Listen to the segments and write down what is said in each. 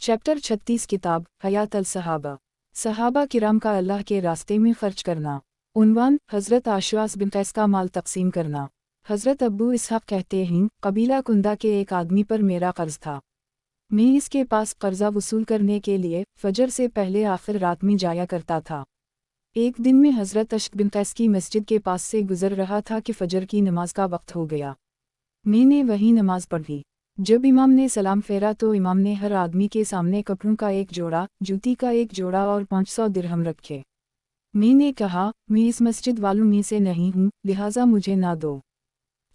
Chapter 36 किताब हयात अल सहाबा। सहाबा किराम का अल्लाह के रास्ते में खर्च करना। उन्वान हज़रत आशवास बिन कैस का माल तकसीम करना। हज़रत अब्बू इसहाक़ कहते हैं, कबीला कुंदा के एक आदमी पर मेरा कर्ज था। मैं इसके पास कर्जा वसूल करने के लिए फजर से पहले आखिर रात में जाया करता था। एक दिन में हज़रत अश्क बिन कैस की मस्जिद के पास से गुजर रहा था कि फजर की नमाज का वक्त हो गया। मैंने वही नमाज पढ़ी। जब इमाम ने सलाम फेरा तो इमाम ने हर आदमी के सामने कपड़ों का एक जोड़ा, जूती का एक जोड़ा और 500 दिरहम रखे। मैंने कहा, मैं इस मस्जिद वालों में से नहीं हूँ, लिहाजा मुझे ना दो।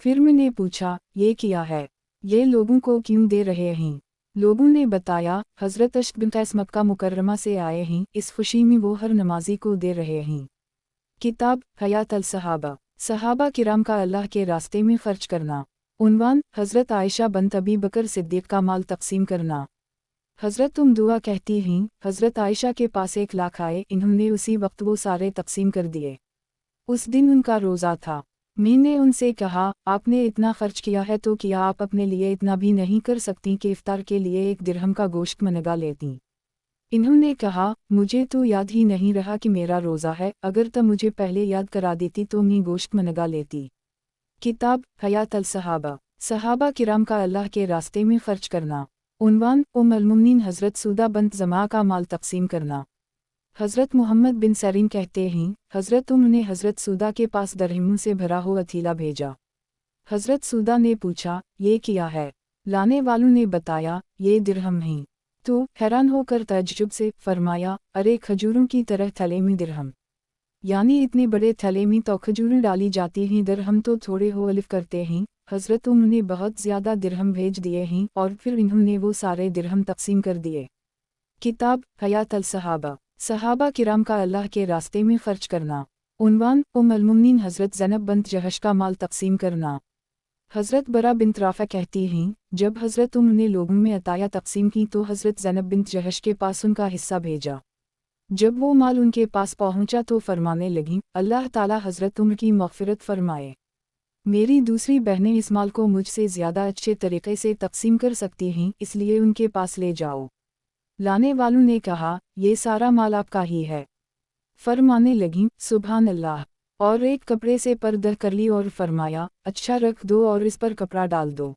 फिर मैंने पूछा, ये किया है, ये लोगों को क्यों दे रहे हैं? लोगों ने बताया, हज़रत अश्क बिन कैस मक्का मुकर्रमा से आए हैं, इस खुशी में वो हर नमाजी को दे रहे हैं। किताब हयात अल सहाबा। सहाबा किराम का अल्लाह के रास्ते में खर्च करना। उन्वान हज़रत आयशा बंत अबी बकर सिद्दीक़ का माल तकसीम करना। हज़रत दुआ कहती हैं, हज़रत आयशा के पास 1 लाख आए, इन्होंने उसी वक्त वो सारे तकसीम कर दिए। उस दिन उनका रोज़ा था। मैंने उनसे कहा, आपने इतना खर्च किया है तो क्या आप अपने लिए इतना भी नहीं कर सकती कि इफ्तार के लिए 1 दिरहम का गोश्त मनगा लेती? इन्होंने कहा, मुझे तो याद ही नहीं रहा कि मेरा रोज़ा है, अगर तब मुझे पहले याद करा देती तो मैं गोश्त मनगा लेती। किताब हयात अल सहाबा। सहाबा किराम का अल्लाह के रास्ते में खर्च करना। उन्वान अल मुमिनीन हज़रत सूदा बंत जमा का माल तकसीम करना। हज़रत मोहम्मद बिन सरीन कहते हैं, हज़रत ने हज़रत सूदा के पास दरहमों से भरा हुआ अथीला भेजा। हज़रत सूदा ने पूछा, ये क्या है? लाने वालों ने बताया, ये दिरहम हैं। तो हैरान होकर तअज्जुब से फरमाया, अरे खजूरों की तरह थैले में दिरहम, यानी इतने बड़े थैले में तो खजूरें डाली जाती हैं, दिरहम तो थोड़े हो अलिफ करते हैं। हज़रत ने बहुत ज़्यादा दिरहम भेज दिए हैं और फिर इन्होंने वो सारे दिरहम तकसीम कर दिए। किताब हयात अल सहाबा। सहाबा किराम का अल्लाह के रास्ते में खर्च करना। उन्वान अल मुमिनीन हज़रत ज़ैनब बंत जहश का माल तकसीम करना। हज़रत बरा बिन्त राफ़ा कहती हैं, जब हज़रत ने लोगों में अताया तकसीम की तो हज़रत ज़ैनब बिन्त जहश के पास उनका हिस्सा भेजा। जब वो माल उनके पास पहुंचा तो फरमाने लगीं, अल्लाह ताला हज़रत की मग़फ़िरत फरमाए। मेरी दूसरी बहनें इस माल को मुझसे ज़्यादा अच्छे तरीक़े से तकसीम कर सकती हैं, इसलिए उनके पास ले जाओ। लाने वालों ने कहा, ये सारा माल आपका ही है। फरमाने लगीं, सुभान अल्लाह, और एक कपड़े से पर्दा कर ली और फरमाया, अच्छा रख दो और इस पर कपड़ा डाल दो।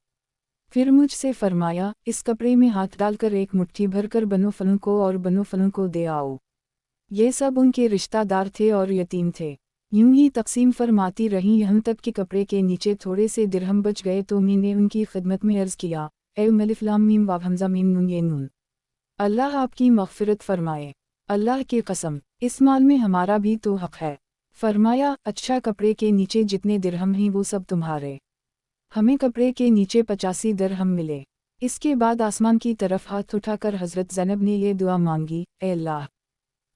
फिर मुझसे फरमाया, इस कपड़े में हाथ डालकर एक मुट्ठी भरकर बनो फलों को और बनो फलों को दे आओ। ये सब उनके रिश्तेदार थे और यतीम थे। यूं ही तकसीम फरमाती रहीं यहाँ तक कि कपड़े के नीचे थोड़े से दिरहम बच गए तो मैंने उनकी खिदमत में अर्ज़ किया, ए अलिफ लाम मीम वाव हमज़ा मीम नून ये नून, अल्लाह आपकी मग़फ़िरत फरमाए। अल्लाह की कसम, इस माल में हमारा भी तो हक़ है। फरमाया, अच्छा कपड़े के नीचे जितने दिरहम हैं वो सब तुम्हारे। हमें कपड़े के नीचे 85 दिरहम मिले। इसके बाद आसमान की तरफ हाथ उठाकर हज़रत ज़ैनब ने ये दुआ मांगी, ए अल्लाह,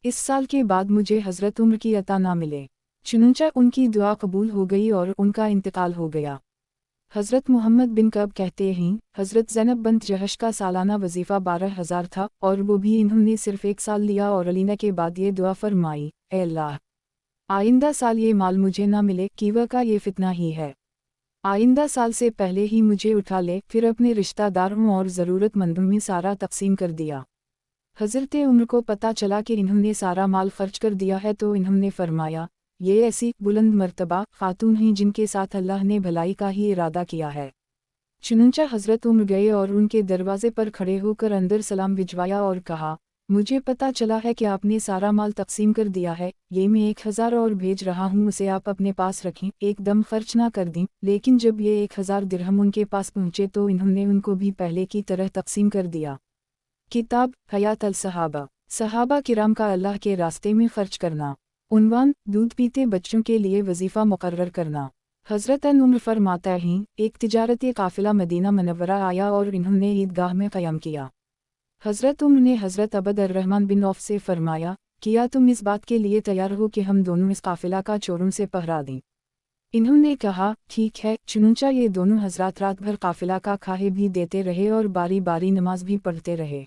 इस साल के बाद मुझे हज़रत उम्र की अता ना मिले। चुनांचे उनकी दुआ कबूल हो गई और उनका इंतकाल हो गया। हज़रत मोहम्मद बिन कब कहते हैं, हज़रत ज़ैनब बंत जहश का सालाना वजीफ़ा 12,000 था और वो भी इन्होंने सिर्फ़ 1 साल लिया और अलीना के बाद ये दुआ फरमाई, ए अल्लाह, आइंदा साल ये माल मुझे ना मिले, कीवा का ये फितना ही है। आइंदा साल से पहले ही मुझे उठा ले। फिर अपने रिश्तेदारों और ज़रूरतमंदों में सारा तकसीम कर दिया। हज़रत उम्र को पता चला कि इन्होंने सारा माल खर्च कर दिया है तो इन्होंने फरमाया, ये ऐसी बुलंद मर्तबा खातून हैं जिनके साथ अल्लाह ने भलाई का ही इरादा किया है। चुनांचे हज़रत उम्र गए और उनके दरवाज़े पर खड़े होकर अंदर सलाम भिजवाया और कहा, मुझे पता चला है कि आपने सारा माल तकसीम कर दिया है, ये मैं 1000 और भेज रहा हूँ, उसे आप अपने पास रखें, एकदम खर्च ना कर दें। लेकिन जब ये 1000 दिरहम उनके पास पहुँचे तो इन्होंने उनको भी पहले की तरह तकसीम कर दिया। किताब हयात अल सहाबा। सहाबा किराम का अल्लाह के रास्ते में खर्च करना। उन्वान दूध पीते बच्चों के लिए वजीफ़ा मुकर्रर करना। हज़रत उम्र फरमाता हैं, एक तिजारती काफ़िला मदीना मनव्वरा आया और इन्होंने ईदगाह में क़याम किया। हज़रत उम्र ने हज़रत अबद अर्रहमान बिन औफ से फरमाया, क्या तुम इस बात के लिए तैयार हो कि हम दोनों इस काफ़िला का चोरों से पहरा दें? इन्होंने कहा, ठीक है। चुनांचे ये दोनों हज़रात रात भर काफ़िला का खाए भी देते रहे और बारी बारी नमाज भी पढ़ते रहे।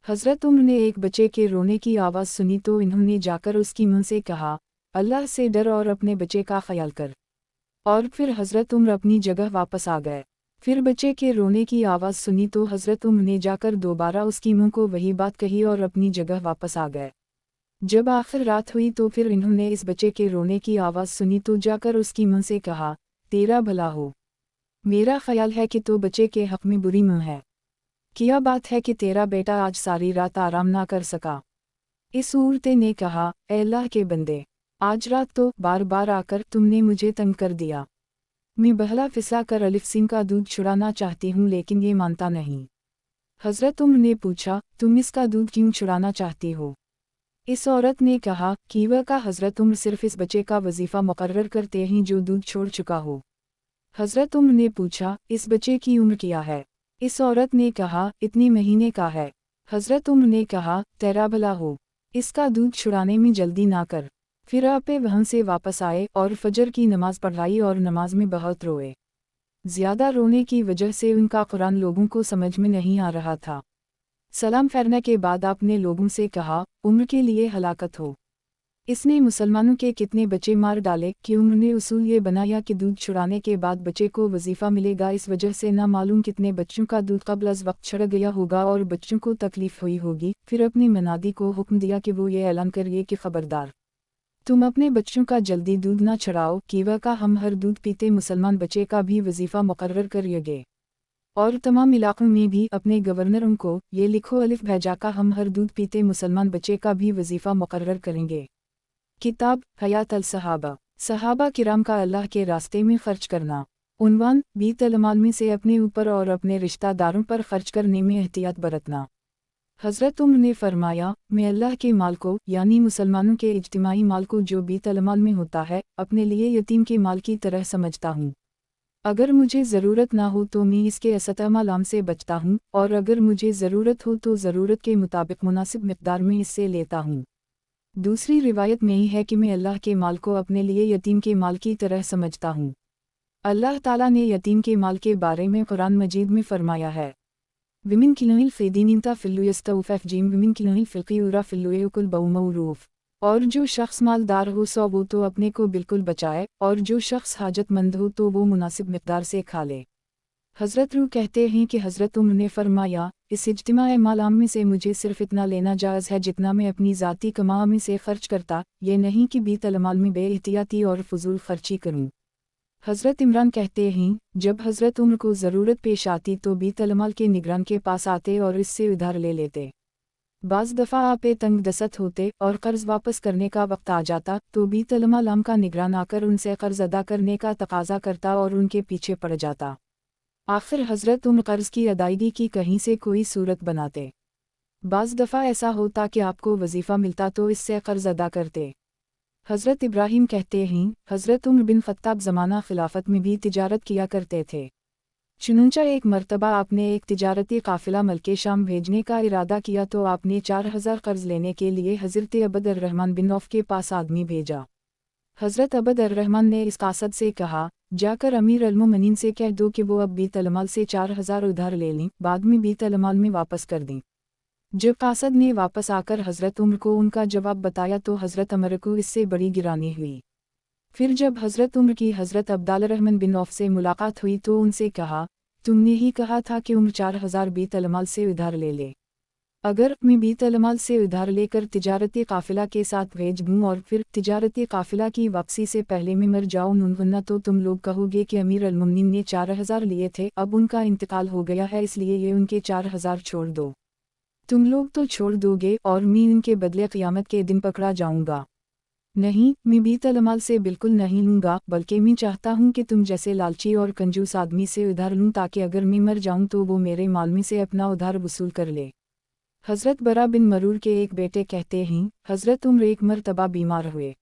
हज़रत उम्र ने एक बच्चे के रोने की आवाज़ सुनी तो इन्होंने जाकर उसकी मुँह से कहा, अल्लाह से डर और अपने बच्चे का ख्याल कर। और फिर हज़रत उम्र अपनी जगह वापस आ गए। پھر بچے کے رونے کی آواز سنی تو حضرت عمر نے جا کر دوبارہ اس کی منہ کو وہی بات کہی اور اپنی جگہ واپس آ گئے۔ جب آخر رات ہوئی تو پھر انہوں نے اس بچے کے رونے کی آواز سنی تو جا کر اس کی منہ سے کہا، تیرا بھلا ہو، میرا خیال ہے کہ تو بچے کے حق میں بری منہ ہے۔ کیا بات ہے کہ تیرا بیٹا آج ساری رات آرام نہ کر سکا؟ اس عورت نے کہا، اے اللہ کے بندے، آج رات تو بار بار آ کر تم نے مجھے تنگ کر دیا۔ میں بہلا پھسلا کر الف سین کا دودھ چھڑانا چاہتی ہوں لیکن یہ مانتا نہیں۔ حضرت عمر نے پوچھا، تم اس کا دودھ کیوں چھڑانا چاہتی ہو؟ اس عورت نے کہا، کیوا کا حضرت عمر صرف اس بچے کا وظیفہ مقرر کرتے ہیں جو دودھ چھوڑ چکا ہو۔ حضرت عمر نے پوچھا، اس بچے کی عمر کیا ہے؟ اس عورت نے کہا، اتنی مہینے کا ہے۔ حضرت عمر نے کہا، تیرا بھلا ہو، اس کا دودھ چھڑانے میں جلدی نہ کر۔ پھر آپ وہاں سے واپس آئے اور فجر کی نماز پڑھائی اور نماز میں بہت روئے۔ زیادہ رونے کی وجہ سے ان کا قرآن لوگوں کو سمجھ میں نہیں آ رہا تھا۔ سلام پھیرنے کے بعد آپ نے لوگوں سے کہا، عمر کے لیے ہلاکت ہو۔ اس نے مسلمانوں کے کتنے بچے مار ڈالے کہ عمر نے اصول یہ بنایا کہ دودھ چھڑانے کے بعد بچے کو وظیفہ ملے گا، اس وجہ سے نہ معلوم کتنے بچوں کا دودھ قبل از وقت چھڑ گیا ہوگا اور بچوں کو تکلیف ہوئی ہوگی۔ پھر اپنی منادی کو حکم دیا کہ وہ یہ اعلان کریے کہ خبردار، تم اپنے بچوں کا جلدی دودھ نہ چھڑاؤ، کیوا کا ہم ہر دودھ پیتے مسلمان بچے کا بھی وظیفہ مقرر کریے گے، اور تمام علاقوں میں بھی اپنے گورنروں کو یہ لکھو الف بھیجا کا ہم ہر دودھ پیتے مسلمان بچے کا بھی وظیفہ مقرر کریں گے۔ کتاب حیات الصحابہ، صحابہ کرام کا اللہ کے راستے میں خرچ کرنا۔ عنوان، بیت المال میں سے اپنے اوپر اور اپنے رشتہ داروں پر خرچ کرنے میں احتیاط برتنا۔ حضرت عمر نے فرمایا، میں اللہ کے مال کو یعنی مسلمانوں کے اجتماعی مال کو جو بیت المال میں ہوتا ہے اپنے لیے یتیم کے مال کی طرح سمجھتا ہوں۔ اگر مجھے ضرورت نہ ہو تو میں اس کے استعمال سے بچتا ہوں، اور اگر مجھے ضرورت ہو تو ضرورت کے مطابق مناسب مقدار میں اس سے لیتا ہوں۔ دوسری روایت میں ہی ہے کہ میں اللہ کے مال کو اپنے لیے یتیم کے مال کی طرح سمجھتا ہوں۔ اللہ تعالیٰ نے یتیم کے مال کے بارے میں قرآن مجید میں فرمایا ہے، ومن کلوئل فیدینتا فلو یستوفف جیم ومن کلوئل فلقیورا فلو یکل بو موروف، اور جو شخص مالدار ہو سو وہ تو اپنے کو بالکل بچائے، اور جو شخص حاجت مند ہو تو وہ مناسب مقدار سے کھا لے۔ حضرت روح کہتے ہیں کہ حضرت عمر نے فرمایا، اس اجتماع مال عام میں سے مجھے صرف اتنا لینا جائز ہے جتنا میں اپنی ذاتی کمائی میں سے خرچ کرتا، یہ نہیں کہ بیت المال میں بے احتیاطی اور فضول خرچی کروں۔ حضرت عمران کہتے ہیں، جب حضرت عمر کو ضرورت پیش آتی تو بیت المال کے نگران کے پاس آتے اور اس سے ادھار لے لیتے۔ بعض دفعہ آپ تنگ دست ہوتے اور قرض واپس کرنے کا وقت آ جاتا تو بیت المال عام کا نگران آ کر ان سے قرض ادا کرنے کا تقاضا کرتا اور ان کے پیچھے پڑ جاتا۔ آخر حضرت عمر قرض کی ادائیگی کی کہیں سے کوئی صورت بناتے۔ بعض دفعہ ایسا ہوتا کہ آپ کو وظیفہ ملتا تو اس سے قرض ادا کرتے۔ حضرت ابراہیم کہتے ہیں، حضرت عمر بن خطاب زمانہ خلافت میں بھی تجارت کیا کرتے تھے۔ چنانچہ ایک مرتبہ آپ نے ایک تجارتی قافلہ ملک شام بھیجنے کا ارادہ کیا تو آپ نے 4000 قرض لینے کے لیے حضرت عبد الرحمن بن عوف کے پاس آدمی بھیجا۔ حضرت عبد الرحمن نے اس قاصد سے کہا، جا کر امیر المومنین سے کہہ دو کہ وہ اب بیت المال سے 4000 ادھار لے لیں، بعد میں بیت المال میں واپس کر دیں۔ جب قاصد نے واپس آ کر حضرت عمر کو ان کا جواب بتایا تو حضرت عمر کو اس سے بڑی گرانی ہوئی۔ پھر جب حضرت عمر کی حضرت عبد الرحمن بن عوف سے ملاقات ہوئی تو ان سے کہا، تم نے ہی کہا تھا کہ عمر 4000 بیت المال سے ادھار لے لے۔ اگر میں بیت المال سے ادھار لے کر تجارتی قافلہ کے ساتھ بھیج دوں اور پھر تجارتی قافلہ کی واپسی سے پہلے میں مر جاؤں ورنہ تو تم لوگ کہو گے کہ امیر المومنین نے 4000 لیے تھے، اب ان کا انتقال ہو گیا ہے اس لیے یہ ان کے 4000 چھوڑ دو۔ تم لوگ تو چھوڑ دو گے اور میں ان کے بدلے قیامت کے دن پکڑا جاؤں گا۔ نہیں، میں بیت المال سے بالکل نہیں لوں گا، بلکہ میں چاہتا ہوں کہ تم جیسے لالچی اور کنجوس آدمی سے ادھار لوں تاکہ اگر میں مر جاؤں تو وہ میرے مال میں سے اپنا ادھار وصول کر لے۔ حضرت برا بن مرور کے ایک بیٹے کہتے ہیں، حضرت عمر ایک مرتبہ بیمار ہوئے۔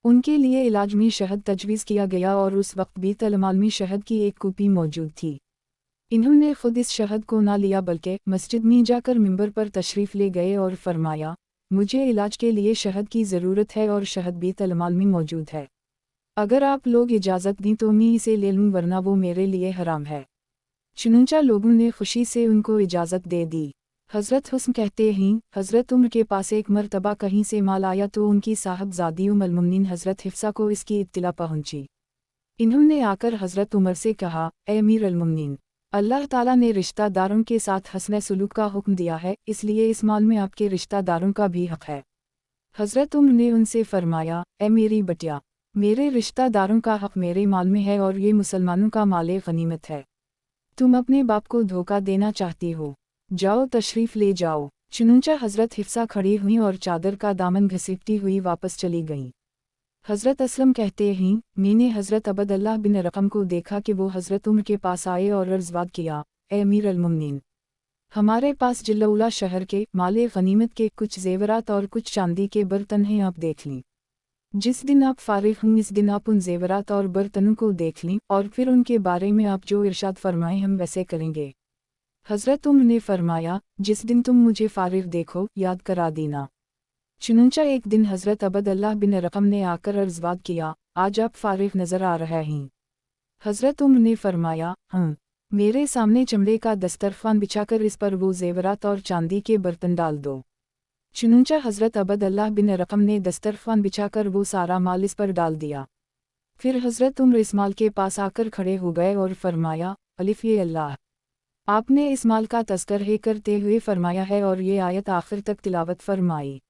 ان کے لیے علاج میں شہد تجویز کیا گیا اور اس وقت بیت المال میں شہد کی ایک کوپی موجود تھی۔ انہوں نے خود اس شہد کو نہ لیا بلکہ مسجد میں جا کر منبر پر تشریف لے گئے اور فرمایا، مجھے علاج کے لیے شہد کی ضرورت ہے اور شہد بیت المال میں موجود ہے۔ اگر آپ لوگ اجازت دیں تو میں اسے لے لوں ورنہ وہ میرے لیے حرام ہے۔ چنانچہ لوگوں نے خوشی سے ان کو اجازت دے دی۔ حضرت حسن کہتے ہیں، حضرت عمر کے پاس ایک مرتبہ کہیں سے مال آیا تو ان کی صاحبزادی ام المومنین حضرت حفصہ کو اس کی اطلاع پہنچی۔ انہوں نے آ کر حضرت عمر سے کہا، اے امیر المومنین، अल्लाह ताला ने रिश्ता दारों के साथ हस्न सलूक का हुक्म दिया है, इसलिए इस माल में आपके रिश्ता दारों का भी हक है। हज़रत उम्र ने उनसे फरमाया, ए मेरी बटिया, मेरे रिश्ता दारों का हक मेरे माल में है और ये मुसलमानों का माल गनीमत है। तुम अपने बाप को धोखा देना चाहती हो, जाओ तशरीफ़ ले जाओ। चुनूंचा हज़रत हिफ्सा खड़ी हुई और चादर का दामन घसीटती हुई वापस चली गईं। हज़रत असलम कहते हैं, मैंने हज़रत अबदल्लाह बिन रकम को देखा कि वो हज़रत उम्र के पास आए और अर्ज़वाद किया, ए अमीर अल-मुमिनीन, हमारे पास जिल्लौला शहर के माले गनीमत के कुछ जेवरात और कुछ चांदी के बर्तन हैं, आप देख लें। जिस दिन आप फारिग हों इस दिन आप उन जेवरात और बर्तनों को देख लें और फिर उनके बारे में आप जो इरशाद फरमाएं हम वैसे करेंगे। हज़रत उम्र ने फरमाया, जिस दिन तुम मुझे फारिग देखो याद करा देना। चुनंचा एक दिन हज़रत अबदल्लाह बिन रकम ने आकर अर्ज़वाद किया, आज आप फारिग नज़र आ रहे हैं। हज़रत उम्र ने फरमाया, हाँ। मेरे सामने चमड़े का दस्तरखान बिछाकर इस पर वो जेवरात और चांदी के बर्तन डाल दो। चुनंचा हज़रत अबदल्लाह बिन रकम ने दस्तरखान बिछाकर वो सारा माल इस पर डाल दिया। फिर हज़रत उम्र इस माल के पास आकर खड़े हो गए और फरमाया, अलिफ ये अल्लाह, आपने इस माल का तज़कर है करते हुए फरमाया है और ये आयत आखिर तक तिलावत फरमाई।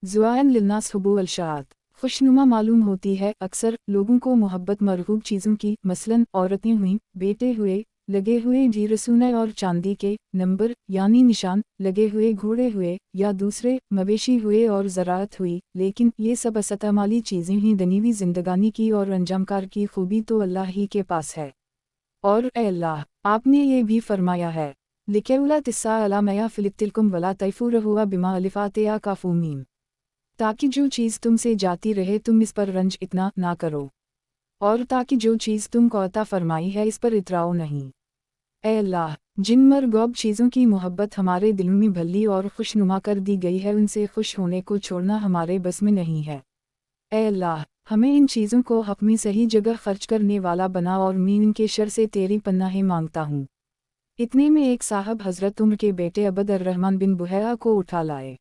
ज़ुआन लिन्नास हुब्बु अल-शात, खुशनुमा मालूम होती है अक्सर लोगों को मोहब्बत मरगूब चीज़ों की, मसलन औरतें हुईं, बेटे हुए, लगे हुए जीर सोने और चांदी के नंबर यानी निशान लगे हुए घोड़े हुए या दूसरे मवेशी हुए और ज़राअत हुई, लेकिन ये सब असतमाली चीज़ें ही दनीवी ज़िंदगानी की और अंजामकार की खूबी तो अल्लाह ही के पास है। और ए अल्लाह, आपने ये भी फरमाया है, लिकेउला तिस्सा अला मया फ़िलिप्तिलकुम वला तैफूरहुआ बिमा अलिफ़ातिया काफ़ूमीम, ताकि जो चीज़ तुमसे जाती रहे तुम इस पर रंज इतना ना करो, और ताकि जो चीज़ तुमको अता फरमाई है इस पर इतराओ नहीं। ए अल्लाह, जिन मरगूब चीज़ों की मोहब्बत हमारे दिल में भली और खुशनुमा कर दी गई है उनसे खुश होने को छोड़ना हमारे बस में नहीं है। ए अल्लाह, हमें इन चीज़ों को हक़ में सही जगह खर्च करने वाला बना और मैं इनके शर से तेरी पनाहें मांगता हूँ। इतने में एक साहब हज़रत उम्र के बेटे अबद अर्रहमान बिन बुहैरा को उठा लाए।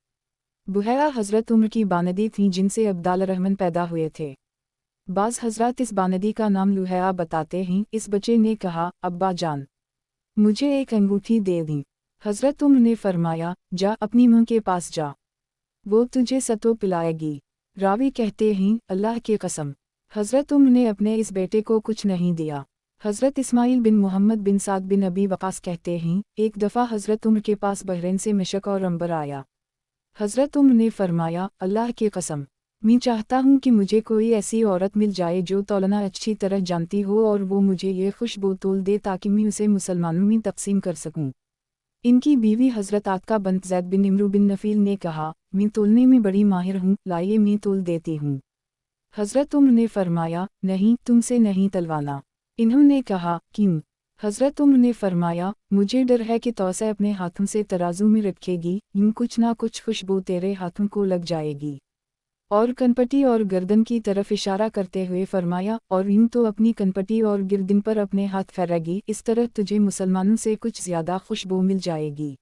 बुहैरा हज़रत उम्र की बानदी थीं जिनसे अब्दाल रहमान पैदा हुए थे। बाज़ हज़रात इस बानदी का नाम लुहैया बताते हैं। इस बच्चे ने कहा, अब्बा जान, मुझे एक अंगूठी दे दी। हज़रत उम्र ने फरमाया, जा अपनी मां के पास जा, वो तुझे सतो पिलाएगी। रावी कहते हैं, अल्लाह की कसम, हज़रत उम्र ने अपने इस बेटे को कुछ नहीं दिया। हज़रत इस्माइल बिन मोहम्मद बिन साद बिन अबी वक़ास कहते हैं, एक दफ़ा हज़रत उम्र के पास बहरैन से मशक और अंबर आया। हज़रत उम्र ने फरमाया, अल्लाह की कसम, मैं चाहता हूँ कि मुझे कोई ऐसी औरत मिल जाए जो तौलना अच्छी तरह जानती हो और वो मुझे ये खुशबू तोल दे ताकि मैं उसे मुसलमानों में तकसीम कर सकूँ। इनकी बीवी हज़रत आतका बंत ज़ैद बिन इमरू बिन नफ़ील ने कहा, मैं तोलने में बड़ी माहिर हूँ, लाइए मैं तोल देती हूँ। हज़रत उम्र ने फरमाया, नहीं, तुमसे नहीं तलवाना। इन्होंने कहा, क्यों? हज़रत उम्र ने फरमाया, मुझे डर है कि तौसे अपने हाथों से तराजू में रखेगी, यूं कुछ ना कुछ खुशबू तेरे हाथों को लग जाएगी। और कनपटी और गर्दन की तरफ इशारा करते हुए फरमाया, और यूं तो अपनी कनपटी और गर्दन पर अपने हाथ फेरेगी, इस तरह तुझे मुसलमानों से कुछ ज़्यादा खुशबू मिल जाएगी।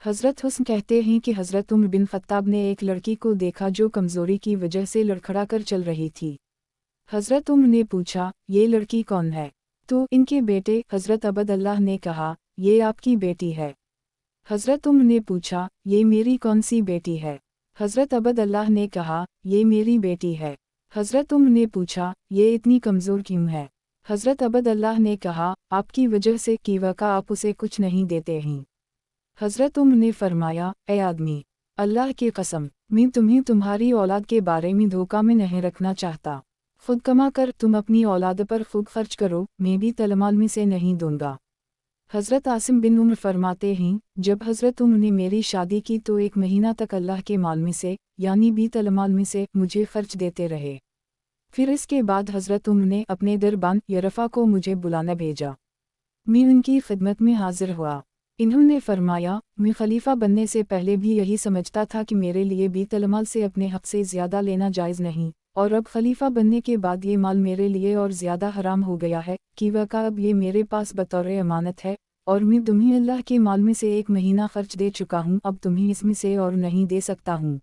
हज़रत हुस्न कहते हैं कि हज़रत उम्र बिन ख़त्ताब ने एक लड़की को देखा जो कमज़ोरी की वजह से लड़खड़ा कर चल रही थी। हज़रत उम्र ने पूछा, ये लड़की कौन है? तो इनके बेटे हज़रत अबदल्लाह ने कहा, ये आपकी बेटी है। हज़रत उम्र ने पूछा, ये मेरी कौन सी बेटी है? हज़रत अबदल्लाह ने कहा, ये मेरी बेटी है। हज़रत उम्र ने पूछा, ये इतनी कमज़ोर क्यों है? हज़रत अबदल्लाह ने कहा, आपकी वजह से कि वका आप उसे कुछ नहीं देते हैं। हज़रत उम्र ने फरमाया, ए आदमी, अल्लाह की कसम, मैं तुम्हें तुम्हारी औलाद के बारे में धोखा में नहीं रखना चाहता। खुद कमा कर तुम अपनी औलाद पर खुद खर्च करो, मैं भी तलमाल में से नहीं दूंगा। हज़रत आसिम बिन उम्र फरमाते हैं, जब हज़रत उम्र ने मेरी शादी की तो 1 महीना तक अल्लाह के माल में से यानी भी तलमाल में से मुझे खर्च देते रहे। फिर इसके बाद हज़रत उम्र ने अपने दरबान यरफ़ा को मुझे बुलाने भेजा। मैं उनकी खिदमत में हाजिर हुआ। इन्होंने फरमाया, मैं खलीफा बनने से पहले भी यही समझता था कि मेरे लिए भी तलमाल से अपने हक़ से ज़्यादा लेना जायज़ नहीं, और अब खलीफा बनने के बाद ये माल मेरे लिए और ज़्यादा हराम हो गया है कि वका अब ये मेरे पास बतौर अमानत है, और मैं तुम्हें अल्लाह के माल में से 1 महीना खर्च दे चुका हूँ, अब तुम्हें इसमें से और नहीं दे सकता हूँ।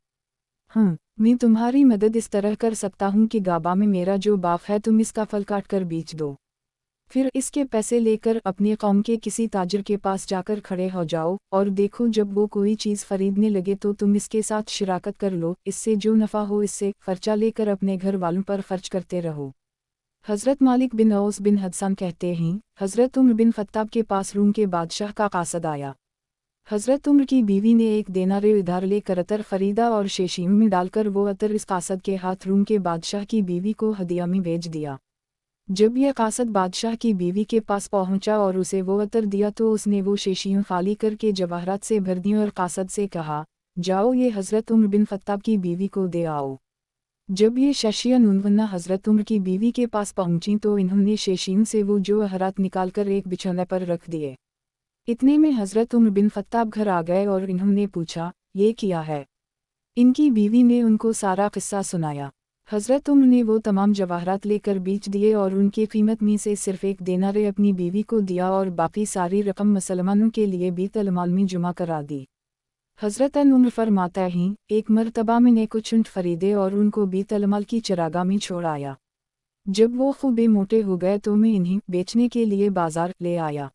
मैं तुम्हारी मदद इस तरह कर सकता हूँ कि गाबा में मेरा जो बाग है तुम इसका फल काट कर बेच दो। फिर इसके पैसे लेकर अपनी कौम के किसी ताजिर के पास जाकर खड़े हो जाओ और देखो जब वो कोई चीज़ खरीदने लगे तो तुम इसके साथ शिराकत कर लो, इससे जो नफ़ा हो इससे खर्चा लेकर अपने घर वालों पर खर्च करते रहो। हज़रत मालिक बिन औस बिन हदसान कहते हैं, हज़रत उमर बिन ख़त्ताब के पास रूम के बादशाह का कासद आया। हज़रत उमर की बीवी ने एक देनारे उधार लेकर अतर ख़रीदा और शेशीम में डालकर वो अतर इस कासद के हाथ रूम के बादशाह की बीवी को हदिया में भेज दिया। जब यह कासद बादशाह की बीवी के पास पहुंचा और उसे वो अतर दिया तो उसने वो शेशियाँ खाली करके जवाहरात से भर दी और कासद से कहा, जाओ ये हज़रत उमर बिन ख़त्ताब की बीवी को दे आओ। जब ये शेशियाँ नूनवन्ना हज़रत उमर की बीवी के पास पहुंची तो इन्होंने शेशीम से वो जवाहरात निकालकर एक बिछौने पर रख दिए। इतने में हज़रत उमर बिन ख़त्ताब घर आ गए और इन्होंने पूछा, ये किया है? इनकी बीवी ने उनको सारा किस्सा सुनाया। हज़रत उमर ने वो तमाम जवाहरात लेकर बेच दिए और उनकी कीमत में से सिर्फ एक देनारे अपनी बीवी को दिया और बाकी सारी रकम मुसलमानों के लिए बैतुल माल में जमा करा दी। हज़रत उमर फरमाता हैं, एक मरतबा मैंने कुछ ऊँट खरीदे और उनको बैतुल माल की चरागाह में छोड़ आया। जब वो खूब मोटे हो गए तो मैं इन्हें बेचने के लिए बाजार ले आया।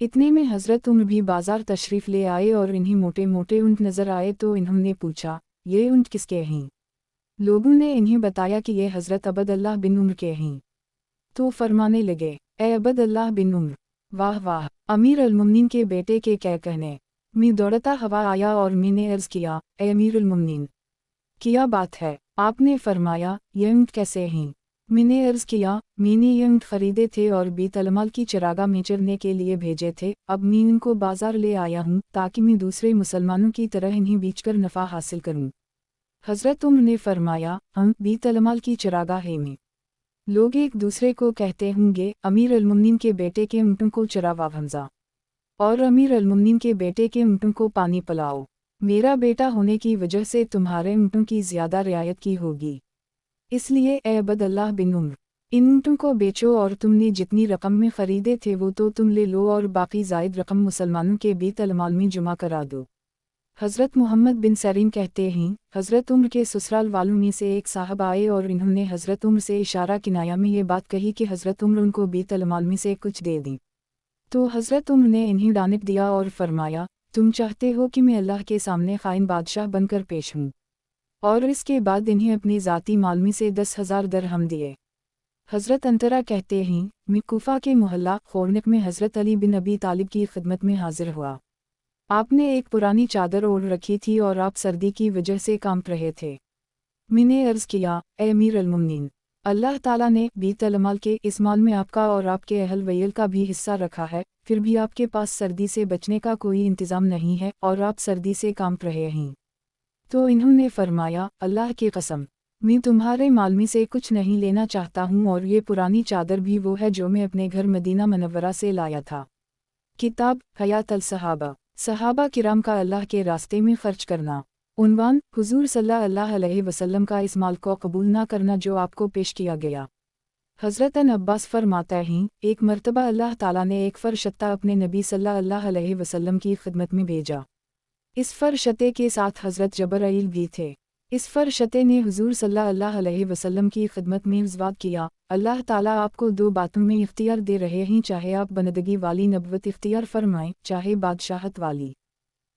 इतने में हज़रत उमर भी बाजार तशरीफ़ ले आए और इन्हें मोटे मोटे ऊँट नज़र आए तो इन्होंने पूछा, ये ऊँट किसके हैं? लोगों ने इन्हें बताया कि ये हज़रत अब्दुल्लाह बिन उमर के हैं। तो फरमाने लगे, ए अब्दुल्लाह बिन उमर, वाह वाह, अमीर अल-मुमिनीन के बेटे के क्या कहने। मैं दौड़ता हवा आया और मैंने अर्ज़ किया, ए अमीर अल-मुमिनीन, क्या बात है? आपने फरमाया, ये ऊँट कैसे हैं? मैंने अर्ज़ किया, मैंने ये ऊँट खरीदे थे और बैतुल माल की चरागाह में चरने के लिए भेजे थे, अब मैं इनको बाजार ले आया हूँ ताकि मैं दूसरे मुसलमानों की तरह इन्हें बेचकर नफ़ा हासिल करूँ। हज़रत उमर ने फरमाया, हम बैतुल माल की चरागाह में। लोग एक दूसरे को कहते होंगे, अमीर अल-मुमिनीन के बेटे के ऊँटों को चरावा हमजा, और अमीर अल-मुमिनीन के बेटे के ऊँटों को पानी पिलाओ। मेरा बेटा होने की वजह से तुम्हारे ऊँटों की ज़्यादा रियायत की होगी। इसलिए ए अब्दुल्लाह बिन उमर, इन ऊँटों को बेचो और तुमने जितनी रकम में ख़रीदे थे वो तो तुम ले लो और बाकी ज़ायद रकम मुसलमानों के बैतुल माल में जमा करा दो। हज़रत मोहम्मद बिन सरीन कहते हैं, हज़रत उमर के ससुराल वालों में से एक साहब आए और इन्होंने हज़रत उमर से इशारा किनाया में ये बात कही कि हज़रत उमर उनको बैतुल माल में से कुछ दे दें। तो हज़रत उमर ने इन्हें डानिक दिया और फरमाया, तुम चाहते हो कि मैं अल्लाह के सामने ख़ाइन बादशाह बनकर पेश हूँ? और इसके बाद इन्हें अपनी ज़ाती माल में से 10,000 दरहम दिए। हज़रत अंतरा कहते हैं, मैं कूफा के मोहल्ला खोरनक में हज़रत अली बिन अबी तालिब की खिदमत में हाजिर हुआ। आपने एक पुरानी चादर ओढ़ रखी थी और आप सर्दी की वजह से कांप रहे थे। मैंने अर्ज़ किया, ए अमीर अल-मुमिनीन, अल्लाह ताला ने बैतुल माल के इस माल में आपका और आपके अहल वैल का भी हिस्सा रखा है, फिर भी आपके पास सर्दी से बचने का कोई इंतज़ाम नहीं है और आप सर्दी से कांप रहे हैं। तो इन्होंने फरमाया, अल्लाह की कसम, मैं तुम्हारे माल में से कुछ नहीं लेना चाहता हूँ और ये पुरानी चादर भी वो है जो मैं अपने घर मदीना मनव्वरा से लाया था। किताब हयात अल-सहाबा, सहाबा किराम का अल्लाह के रास्ते में खर्च करना। उन्वान, हुजूर सल्लल्लाहु अलैहि वसल्लम का इस माल को कबूल ना करना जो आपको पेश किया गया। हज़रत अब्बास फरमाता हैं, एक मरतबा अल्लाह ताला ने एक फ़रिश्ता अपने नबी सल्लल्लाहु अलैहि वसल्लम की खिदमत में भेजा। इस फ़रिश्ते के साथ हज़रत जबराइल भी थे। इस फ़रिश्ते ने हुजूर सल्लल्लाहु अलैहि वसल्लम की खिदमत में इज़्वाद किया, अल्लाह ताला आपको दो बातों में इख्तियार दे रहे हैं, चाहे आप बंदगी वाली नबुव्वत इख्तियार फरमाएं, चाहे बादशाहत वाली।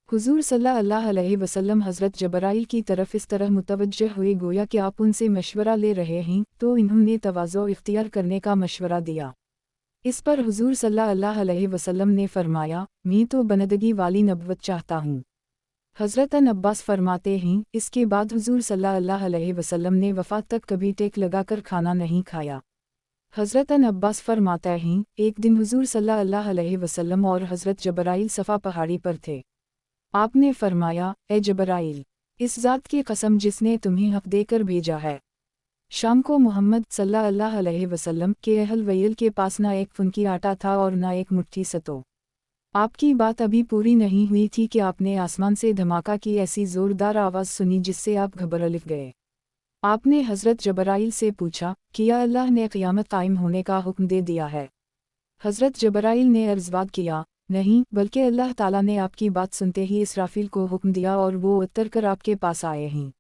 हुजूर सल्लल्लाहु अलैहि वसल्लम हज़रत जबराइल की तरफ इस तरह मुतवज्जह हुए गोया कि आप उनसे मशवरा ले रहे हैं, तो इन्होंने तवाज़ो इख्तियार करने का मशवरा दिया। इस पर हुजूर सल्लल्लाहु अलैहि वसल्लम ने फरमाया, मैं तो बंदगी वाली नबुव्वत चाहता हूँ। हज़रत अब्बास फरमाते हैं, इसके बाद हुजूर सल्लल्लाहु अलैहि वसल्लम ने वफ़ात तक कभी टेक लगाकर खाना नहीं खाया। हज़रत अब्बास फरमाता हैं, एक दिन हुजूर सल्लल्लाहु अलैहि वसल्लम और हज़रत जबराइल सफ़ा पहाड़ी पर थे। आपने फरमाया, ए जबराइल, इस ज़ात की कसम जिसने तुम्हें हक़ देकर भेजा है, शाम को मोहम्मद सल्लल्लाहु अलैहि वसल्लम के अहल वैल के पास ना एक फुनकी आटा था और ना एक मुट्ठी सतो। आपकी बात अभी पूरी नहीं हुई थी कि आपने आसमान से धमाका की ऐसी ज़ोरदार आवाज़ सुनी जिससे आप घबरा गए। आपने हज़रत जबराइल से पूछा, क्या अल्लाह ने क़यामत कायम होने का हुक्म दे दिया है? हज़रत जबराइल ने अर्ज़वाद किया, नहीं, बल्कि अल्लाह ताला ने आपकी बात सुनते ही इसराफील को हुक्म दिया और वो उतर कर आपके पास आए हैं।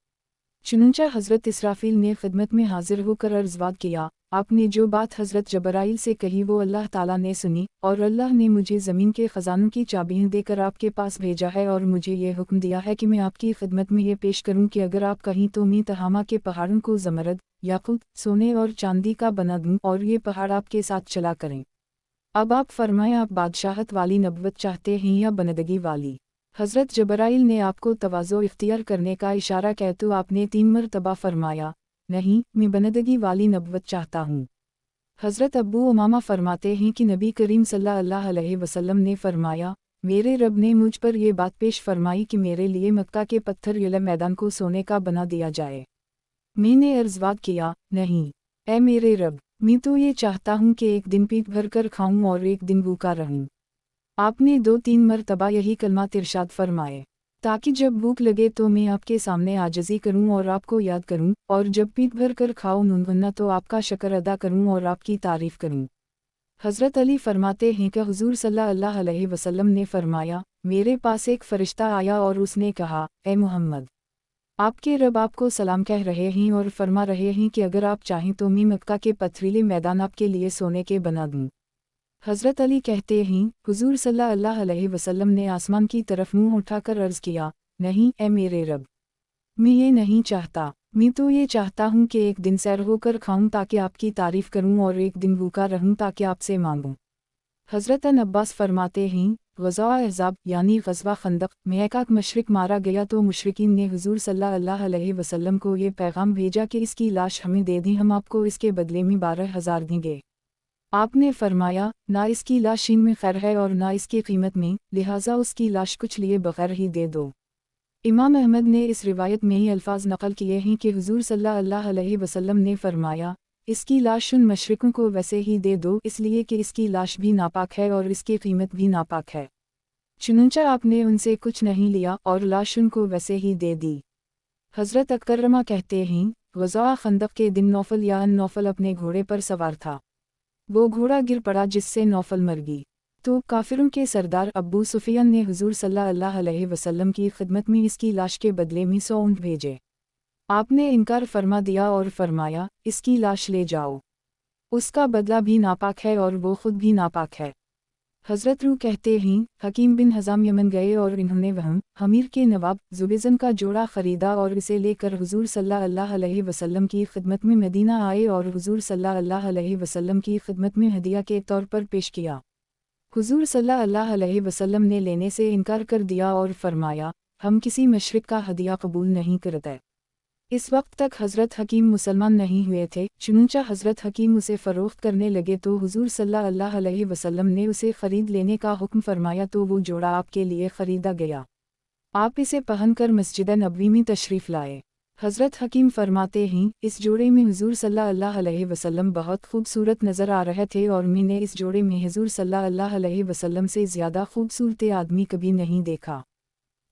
चुनंचा हज़रत इसराफील ने खिदमत में हाजिर होकर अर्ज़वाद किया, आपने जो बात हज़रत जबराइल से कही वो अल्लाह ताला ने सुनी, और अल्लाह ने मुझे ज़मीन के ख़जानों की चाबियाँ देकर आपके पास भेजा है और मुझे ये हुक्म दिया है कि मैं आपकी खिदमत में ये पेश करूं कि अगर आप कहीं तो मैं तहामा के पहाड़ों को ज़मरद, याकूत, सोने और चांदी का बना दूं और ये पहाड़ आपके साथ चला करें। अब आप फरमाएं, आप बादशाहत वाली नबुवत चाहते हैं या बंदगी वाली? हज़रत जबराइल ने आपको तवाज़ो इख्तियार करने का इशारा कह तो आपने 3 मरतबा फरमाया, नहीं, मैं बंदगी वाली नबुवत चाहता हूँ। हज़रत अब्बू उमामा फरमाते हैं कि नबी करीम सल्लल्लाहु अलैहि वसल्लम ने फरमाया, मेरे रब ने मुझ पर यह बात पेश फरमाई कि मेरे लिए मक्का के पत्थर यला मैदान को सोने का बना दिया जाए। मैंने अर्ज़वाद किया, नहीं, ऐ मेरे रब, मैं तो ये चाहता हूँ कि एक दिन पेट भर कर खाऊँ और एक दिन भूखा रहूँ। आपने 2-3 मरतबा यही कलमात इरशाद फरमाए, ताकि जब भूख लगे तो मैं आपके सामने आजिज़ी करूं और आपको याद करूं, और जब पेट भर कर खाऊं तो आपका शुक्र अदा करूं और आपकी तारीफ़ करूं। हज़रत अली फरमाते हैं कि हुज़ूर सल्लल्लाहु अलैहि वसल्लम ने फरमाया, मेरे पास एक फ़रिश्ता आया और उसने कहा, ए मुहम्मद, आपके रब आपको सलाम कह रहे हैं और फरमा रहे हैं कि अगर आप चाहें तो मैं मक्का के पथरीले मैदान आपके लिए सोने के बना दूं। हज़रत अली कहते हैं, हुज़ूर सल्लल्लाहु अलैहि वसल्लम ने आसमान की तरफ मुंह उठाकर अर्ज़ किया, नहीं ए मेरे रब, मैं ये नहीं चाहता, मैं तो ये चाहता हूँ कि एक दिन सैर होकर खाऊं ताकि आपकी तारीफ़ करूं और एक दिन भूखा रहूं ताकि आपसे मांगूं। हज़रत अब्बास फरमाते हैं, ग़ज़वा अहज़ाब यानी ग़ज़वा खंदक में एकाक मशरिक मारा गया तो मुशरिकीन ने हुज़ूर सल्लल्लाहु अलैहि वसल्लम को ये पैगाम भेजा कि इसकी लाश हमें दे दी, हम आपको इसके बदले में 12,000 देंगे। आपने फरमाया, ना इसकी लाश में खैर है और ना इसकी कीमत में, लिहाजा उसकी लाश कुछ लिए बगैर ही दे दो। इमाम अहमद ने इस रिवायत में ही अल्फाज नकल किए हैं कि हुज़ूर सल्लल्लाहु अलैहि वसल्लम ने फरमाया, इसकी लाश उन मशरिकों को वैसे ही दे दो इसलिए कि इसकी लाश भी नापाक है और इसकी कीमत भी नापाक है। चुनंचा आपने उनसे कुछ नहीं लिया और लाश उनको वैसे ही दे दी। हज़रत अकरमा कहते हैं, ग़ज़वा खंदक के दिन नौफल या नौफल अपने घोड़े पर सवार था। वो घोड़ा गिर पड़ा जिससे नौफल मर गई। तो काफिरों के सरदार अब्बू सुफियान ने हुज़ूर सल्लल्लाहु अलैहि वसल्लम की खिदमत में इसकी लाश के बदले में 100 ऊँट भेजे। आपने इनकार फरमा दिया और फरमाया, इसकी लाश ले जाओ, उसका बदला भी नापाक है और वो खुद भी नापाक है। हज़रत रू कहते हैं, हकीम बिन हज़ाम यमन गए और इन्होंने वहम हमीर के नवाब ज़ुबैज़न का जोड़ा ख़रीदा और इसे लेकर हुज़ूर सल्लल्लाहु अलैहि वसल्लम की खिदमत में मदीना आए और हुज़ूर सल्लल्लाहु अलैहि वसल्लम की खिदमत में हदिया के तौर पर पेश किया। हुज़ूर सल्लल्लाहु अलैहि वसल्लम ने लेने से इनकार कर दिया और फरमाया, हम किसी मशरिक का हदिया कबूल नहीं करते। इस वक्त तक हज़रत हकीम मुसलमान नहीं हुए थे, चुनंचा हज़रत हकीम उसे फ़रोख्त करने लगे तो हुज़ूर सल्लल्लाहु अलैहि वसल्लम ने उसे ख़रीद लेने का हुक्म फरमाया तो वो जोड़ा आपके लिए ख़रीदा गया। आप इसे पहनकर मस्जिद नबवी में तशरीफ़ लाए। हज़रत हकीम फरमाते हैं, इस जोड़े में हुज़ूर सल्लल्लाहु अलैहि वसल्लम बहुत खूबसूरत नज़र आ रहे थे और मैंने इस जोड़े में हुज़ूर सल्लल्लाहु अलैहि वसल्लम से ज़्यादा खूबसूरत आदमी कभी नहीं देखा।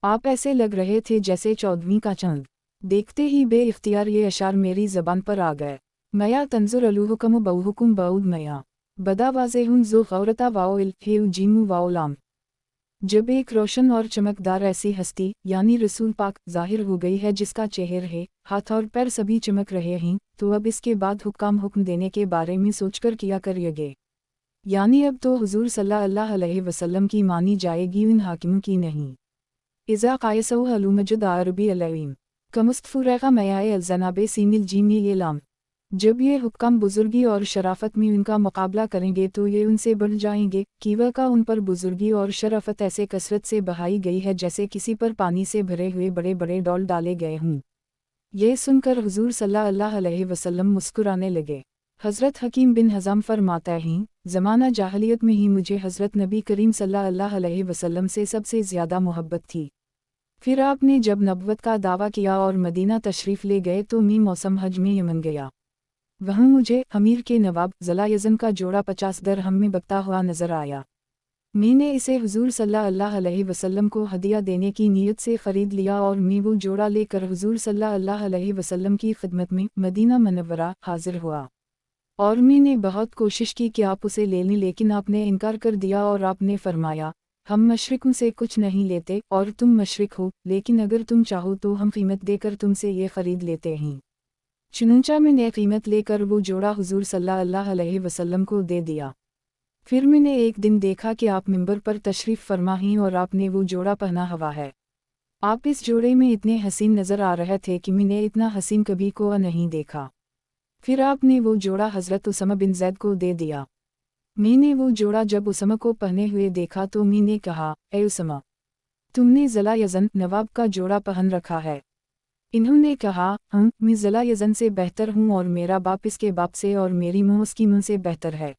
आप ऐसे लग रहे थे जैसे 14वीं का चंद। देखते ही बे इख्तियार ये अशार मेरी ज़बान पर आ गए। मया तंजुर अलुहुकम बहुहुकुम बाउद मया बदा वाज़ेहुन ज़ो गौरता वाओ इल्फेउ जीमु वाओ लाम। जब एक रोशन और चमकदार ऐसी हस्ती यानी रसूल पाक ज़ाहिर हो गई है जिसका चेहर है, हाथ और पैर सभी चमक रहे हैं, तो अब इसके बाद हुक्म देने के बारे में सोचकर किया करिएगे। यानी अब तो हुज़ूर सल्लल्लाहु अलैहि वसल्लम की मानी जाएगी, उन हाकिमों की नहीं। इज़ा क़ायसहु अलुमजद अरबी अलवीम कमुस्तफ़ुरैक़ा मयाए अलजनाबे सीनिल जीमी ये लाम। जब ये हुक्म बुजुर्गी और शराफत में उनका मुकाबला करेंगे तो ये उनसे बढ़ जाएंगे। कीवा का उन पर बुजुर्गी और शराफत ऐसे कसरत से बहाई गई है जैसे किसी पर पानी से भरे हुए बड़े बड़े डॉल डाले गए हों। ये सुनकर हुज़ूर सल्लल्लाहु अलैहि वसल्लम मुस्कुराने लगे। हज़रत हकीम बिन हज़ाम फरमाता हैं, ज़माना जाहलियत में ही मुझे हज़रत नबी करीम सल्लल्लाहु अलैहि वसल्लम से सबसे ज़्यादा मोहब्बत थी। फिर आपने जब नबुवत का दावा किया और मदीना तशरीफ़ ले गए तो मैं मौसम हज में यमन गया। वहाँ मुझे अमीर के नवाब ज़लायज़न का जोड़ा 50 दरहम में बकता हुआ नज़र आया। मैंने इसे हुज़ूर सल्लल्लाहु अलैहि वसल्लम को हदिया देने की नीयत से ख़रीद लिया और मैं वो जोड़ा लेकर हुज़ूर सल्लल्लाहु अलैहि वसल्लम की खिदमत में मदीना मनव्वरा हाजिर हुआ। और मैंने बहुत कोशिश की कि आप उसे ले लें, लेकिन आपने इनकार कर दिया और आपने फरमाया, हम मशरिकों से कुछ नहीं लेते और तुम मशरिक हो, लेकिन अगर तुम चाहो तो हम कीमत देकर तुमसे ये ख़रीद लेते हैं। चुनूंचा मैंने कीमत लेकर वो जोड़ा हुजूर सल्लल्लाहु अलैहि वसल्लम को दे दिया। फिर मैंने एक दिन देखा कि आप मिंबर पर तशरीफ़ फरमा हैं और आपने वो जोड़ा पहना हुआ है। आप इस जोड़े में इतने हसीन नज़र आ रहे थे कि मैंने इतना हसीन कभी को नहीं देखा। फिर आपने वो जोड़ा हज़रत उसामा बिन ज़ैद को दे दिया। मैंने वो जोड़ा जब उसामा को पहने हुए देखा तो मैंने कहा, ए उसामा, तुमने ज़ला यज़न नवाब का जोड़ा पहन रखा है। इन्होंने कहा, मैं ज़ला यज़न से बेहतर हूँ और मेरा बाप इसके बाप से और मेरी माँ उसकी माँ से बेहतर है।